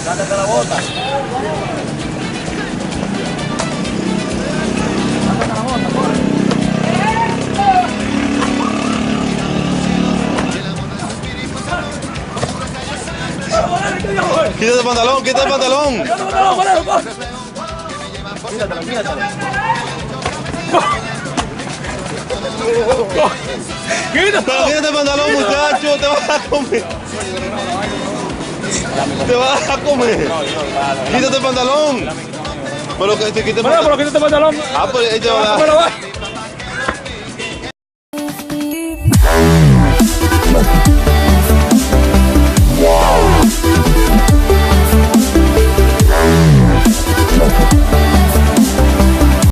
Sácate la bota. Sácate la bota, corre. Quítate el pantalón, quítate el pantalón. Quítatelo, quítatelo. Pero quítate el pantalón, muchacho, te vas a comer. Te vas a comer. Quítate el pantalón. Pero que te quite el pantalón. Pero quítate el pantalón. Ah, pues él te va a dar.